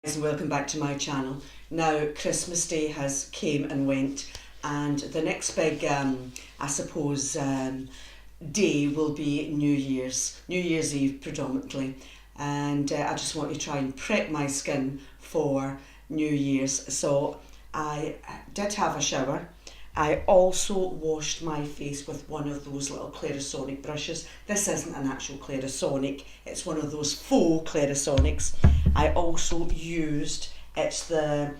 And welcome back to my channel. Now Christmas Day has came and went, and the next big I suppose day will be New Year's Eve predominantly, and I just want to try and prep my skin for New Year's. So I did have a shower. I also washed my face with one of those little Clarisonic brushes. This isn't an actual Clarisonic, it's one of those faux Clarisonics. I also used, it's the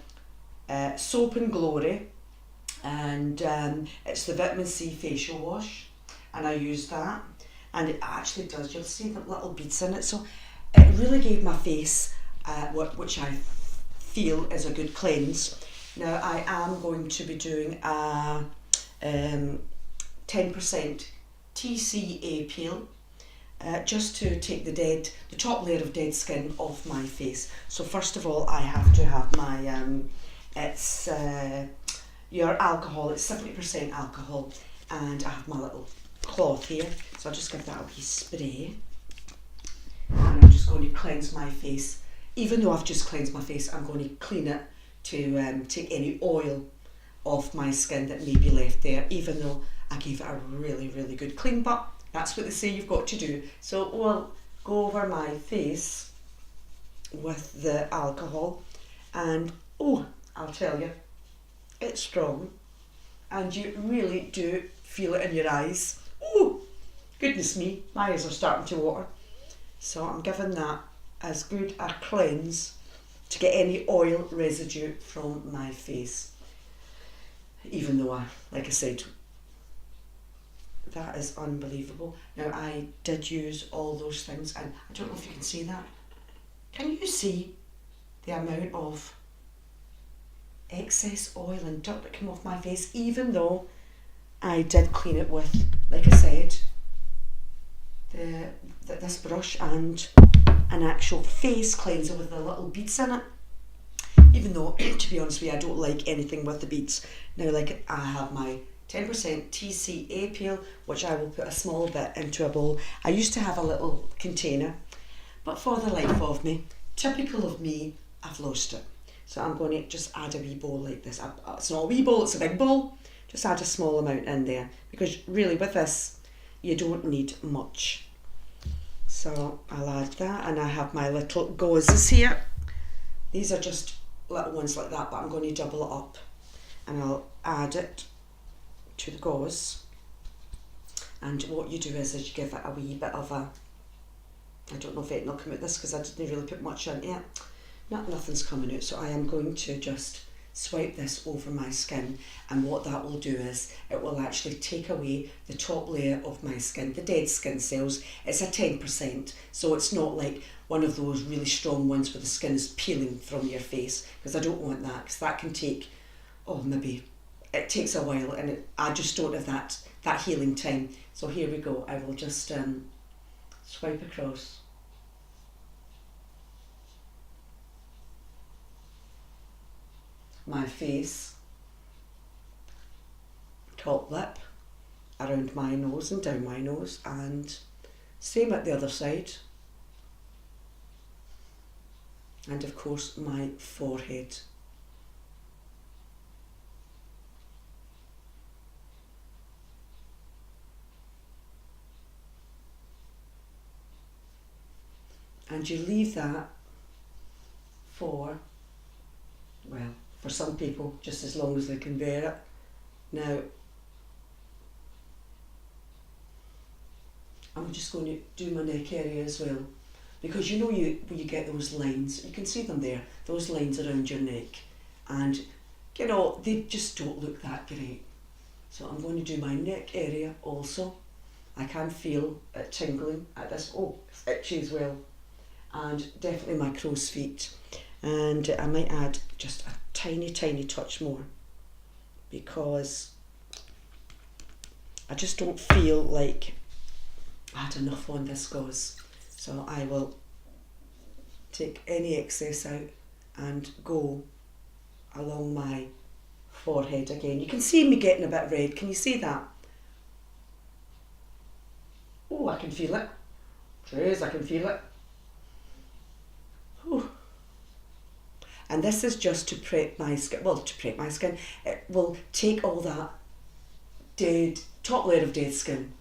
Soap and Glory, and it's the vitamin C facial wash, and I used that, and it actually does, you'll see the little beads in it, so it really gave my face which I feel is a good cleanse. Now I am going to be doing a 10% TCA peel, just to take the top layer of dead skin off my face. So first of all, I have to have my it's your alcohol. It's 70% alcohol, and I have my little cloth here. So I'll just give that a wee spray, and I'm just going to cleanse my face. Even though I've just cleansed my face, I'm going to clean it to take any oil off my skin that may be left there, even though I gave it a really good clean, but that's what they say you've got to do. So we'll go over my face with the alcohol, and oh, I'll tell you, it's strong, and you really do feel it in your eyes. Oh, goodness me, my eyes are starting to water. So I'm giving that as good a cleanse to get any oil residue from my face, even though like I said, that is unbelievable. Now I did use all those things, and I don't know if you can see that. Can you see the amount of excess oil and dirt that came off my face, even though I did clean it with, like I said, this brush and an actual face cleanser with the little beads in it, even though to be honest with you, I don't like anything with the beads. Now, like, I have my 10% TCA peel, which I will put a small bit into a bowl. I used to have a little container, but for the life of me, typical of me, I've lost it. So I'm going to just add a wee bowl like this. It's not a wee bowl, it's a big bowl. Just add a small amount in there, because really with this you don't need much. So I'll add that, and I have my little gauzes here. These are just little ones like that, but I'm going to double it up, and I'll add it to the gauze. And what you do is you give it a wee bit of a, I don't know if anything will come out this because I didn't really put much in it. Nothing's coming out, so I am going to just swipe this over my skin, and what that will do is it will actually take away the top layer of my skin, the dead skin cells. It's a 10%, so it's not like one of those really strong ones where the skin is peeling from your face, because I don't want that, because that can take, oh, maybe it takes a while, and I just don't have that healing time. So here we go. I will just swipe across. My face, top lip, around my nose and down my nose, and same at the other side, and of course my forehead. And you leave that for, well, for some people, just as long as they can bear it. Now, I'm just going to do my neck area as well, because you know when you get those lines, you can see them there, those lines around your neck, and you know, they just don't look that great. So I'm going to do my neck area also. I can feel it tingling at this, oh, it's itchy as well, and definitely my crow's feet. And I might add just a tiny touch more, because I just don't feel like I had enough on this gauze. So I will take any excess out and go along my forehead again. You can see me getting a bit red. Can you see that? Oh, I can feel it. Jeez, I can feel it. Whew. And this is just to prep my skin, well, to prep my skin. It will take all that top layer of dead skin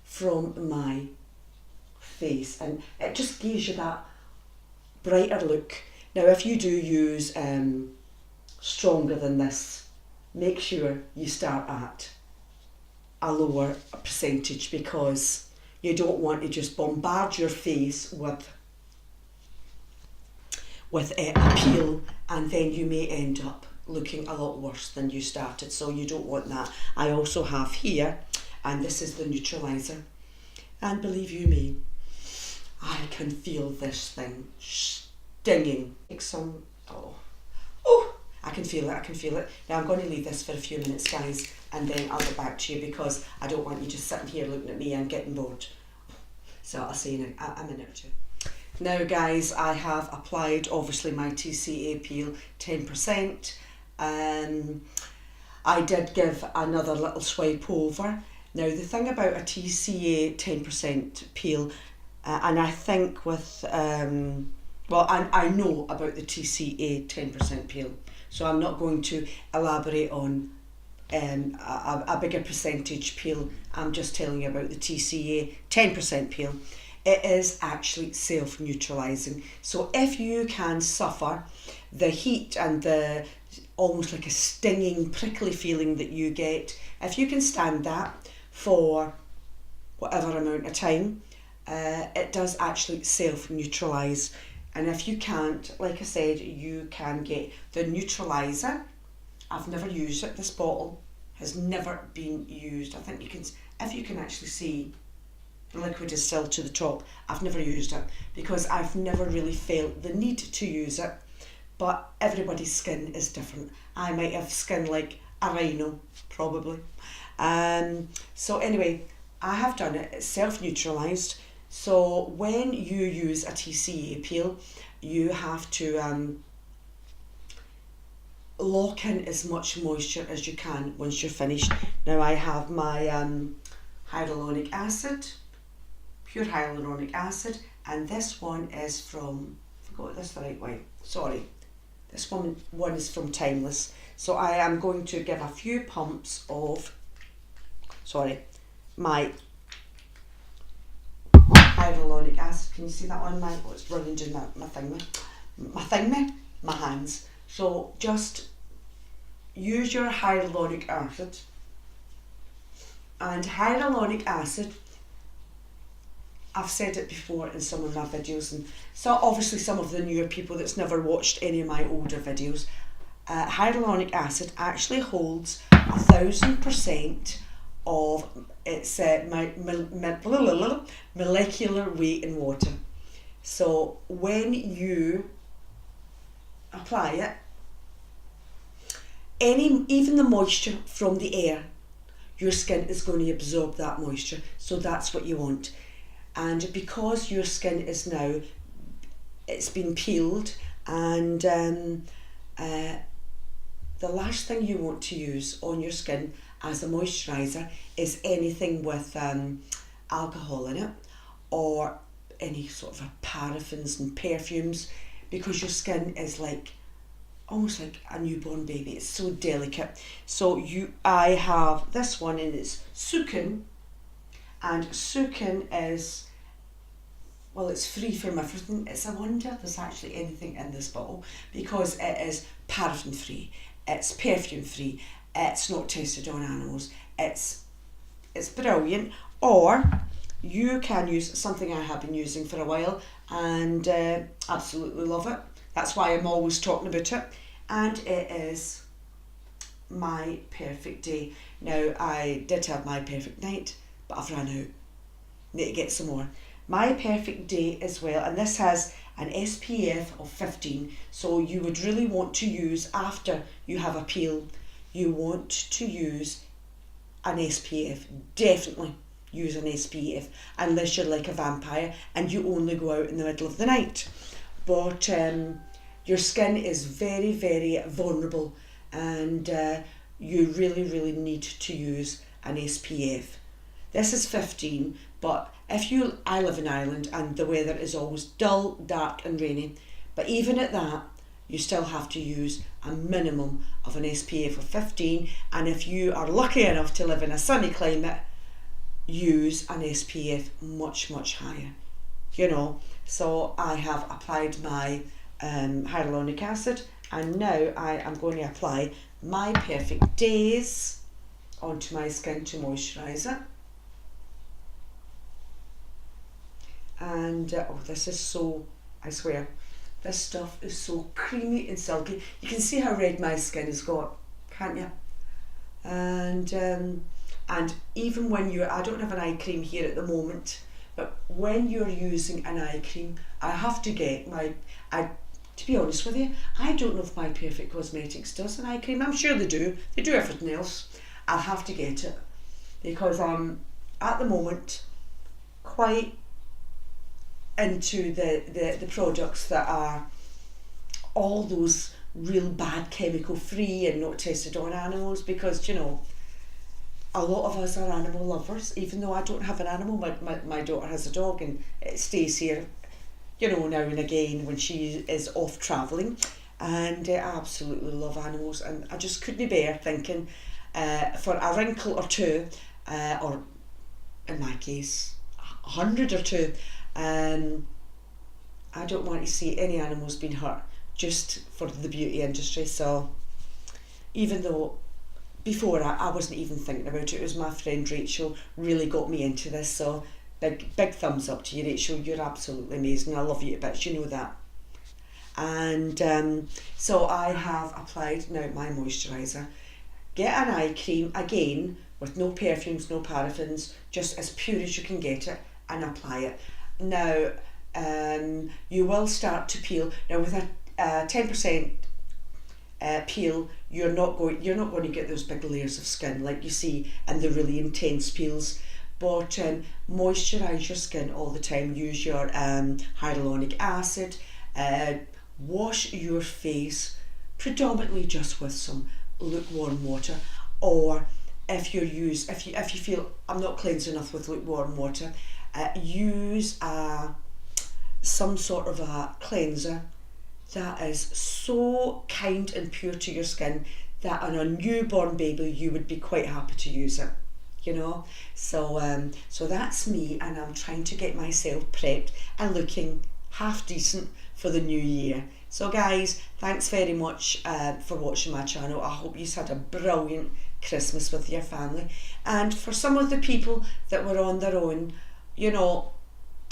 from my face, and it just gives you that brighter look. Now if you do use stronger than this, make sure you start at a lower percentage, because you don't want to just bombard your face with a peel, and then you may end up looking a lot worse than you started, so you don't want that. I also have here, and this is the neutralizer, and believe you me, I can feel this thing stinging. Take some, I can feel it. Now I'm going to leave this for a few minutes, guys, and then I'll get back to you, because I don't want you just sitting here looking at me and getting bored. So I'll see you in a minute or two. Now guys, I have applied obviously my TCA peel 10%. I did give another little swipe over. Now the thing about a TCA 10% peel, and I think with, well, I know about the TCA 10% peel, so I'm not going to elaborate on a bigger percentage peel. I'm just telling you about the TCA 10% peel. It is actually self-neutralising. So if you can suffer the heat and the almost like a stinging, prickly feeling that you get, if you can stand that for whatever amount of time, it does actually self-neutralise. And if you can't, like I said, you can get the neutraliser. I've never used it. This bottle has never been used. I think you can, if you can actually see, the liquid is still to the top. I've never used it because I've never really felt the need to use it. But everybody's skin is different. I might have skin like a rhino, probably. So anyway, I have done it. It's self-neutralised. So when you use a TCA peel, you have to lock in as much moisture as you can once you're finished. Now I have my hyaluronic acid, pure hyaluronic acid, and this one is from, I forgot this the right way, sorry. This one is from Timeless. So I am going to give a few pumps of, my hyaluronic acid. Can you see that on my, it's running down my hands. So just use your hyaluronic acid. And hyaluronic acid, I've said it before in some of my videos, and so obviously some of the newer people that's never watched any of my older videos, hyaluronic acid actually holds 1,000% of its molecular weight in water. So when you apply it, even the moisture from the air, your skin is going to absorb that moisture. So that's what you want. And because your skin is now, it's been peeled, and the last thing you want to use on your skin as a moisturiser is anything with alcohol in it, or any sort of paraffins and perfumes, because your skin is like almost like a newborn baby. It's so delicate. So I have this one, and it's Sukin, and Sukin is, well, it's free from everything. It's a wonder there's actually anything in this bottle, because it is paraffin free, it's perfume free, it's not tested on animals. It's brilliant. Or you can use something I have been using for a while and absolutely love it. That's why I'm always talking about it. And it is My Perfect Day. Now, I did have My Perfect Night, but I've run out. Need to get some more. My Perfect Day as well, and this has an SPF of 15. So you would really want to use, after you have a peel, you want to use an SPF. Definitely use an SPF, unless you're like a vampire and you only go out in the middle of the night. But your skin is very, very vulnerable, and you really need to use an SPF. This is 15, but I live in Ireland and the weather is always dull, dark and rainy, but even at that, you still have to use a minimum of an SPF of 15, and if you are lucky enough to live in a sunny climate, use an SPF much higher, you know. So I have applied my hyaluronic acid, and now I am going to apply my Perfect Days onto my skin to moisturize it. And oh, this is so, I swear, this stuff is so creamy and silky. You can see how red my skin has got, can't you? And even when I don't have an eye cream here at the moment, but when you're using an eye cream, I have to get to be honest with you, I don't know if my Perfect Cosmetics does an eye cream. I'm sure they do. They do everything else. I'll have to get it, because I'm at the moment quite into the products that are all those real bad chemical free and not tested on animals, because, you know, a lot of us are animal lovers. Even though I don't have an animal, my daughter has a dog, and it stays here, you know, now and again when she is off travelling, and I absolutely love animals, and I just couldn't bear thinking for a wrinkle or two, or in my case 100 or two, I don't want to see any animals being hurt just for the beauty industry. So even though before I wasn't even thinking about it was my friend Rachel really got me into this, so big thumbs up to you, Rachel. You're absolutely amazing. I love you to bits, you know that. And so I have applied now my moisturiser. Get an eye cream again with no perfumes, no paraffins, just as pure as you can get it, and apply it. Now you will start to peel. Now with a 10% peel, you're not going to get those big layers of skin like you see in the really intense peels. But moisturise your skin all the time. Use your hyaluronic acid. Wash your face predominantly just with some lukewarm water, or if you feel I'm not cleansed enough with lukewarm water, use some sort of a cleanser that is so kind and pure to your skin that on a newborn baby you would be quite happy to use it, you know. So that's me, and I'm trying to get myself prepped and looking half decent for the new year. So guys, thanks very much for watching my channel. I hope you had a brilliant Christmas with your family, and for some of the people that were on their own, you know,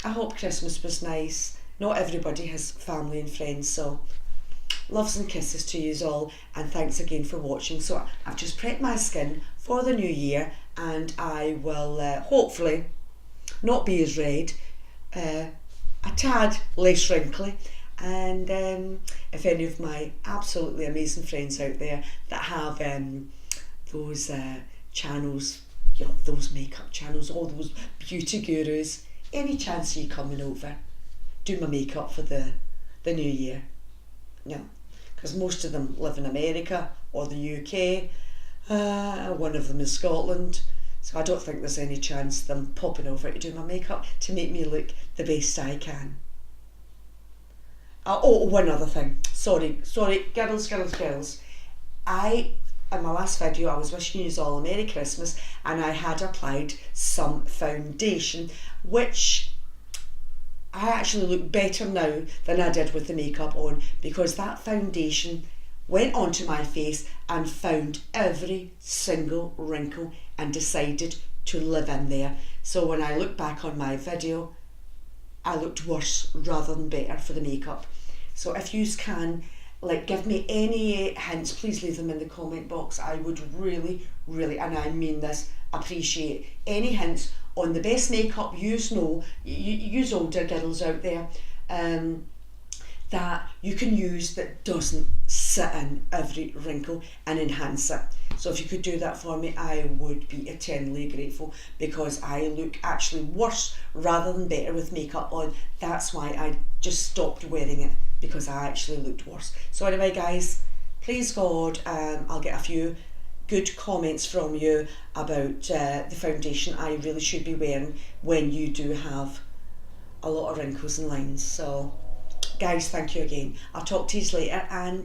I hope Christmas was nice. Not everybody has family and friends, so loves and kisses to you all, and thanks again for watching. So I've just prepped my skin for the new year, and I will hopefully not be as red, a tad less wrinkly. And if any of my absolutely amazing friends out there that have those channels, you know, those makeup channels, all those beauty gurus, any chance of you coming over, do my makeup for the new year? No, because most of them live in America or the UK. One of them is Scotland, so I don't think there's any chance of them popping over to do my makeup to make me look the best I can. Oh, one other thing. Sorry, girls. In my last video, I was wishing you all a Merry Christmas, and I had applied some foundation, which I actually look better now than I did with the makeup on, because that foundation went onto my face and found every single wrinkle and decided to live in there. So when I look back on my video, I looked worse rather than better for the makeup. So if you can, like, give me any hints, please leave them in the comment box. I would really, and I mean this, appreciate any hints on the best makeup yous know, yous older girls out there, that you can use that doesn't sit in every wrinkle and enhance it. So if you could do that for me, I would be eternally grateful, because I look actually worse rather than better with makeup on. That's why I just stopped wearing it, because I actually looked worse. So anyway guys, please God, I'll get a few good comments from you about the foundation I really should be wearing when you do have a lot of wrinkles and lines. So Guys, thank you again. I'll talk to you later, and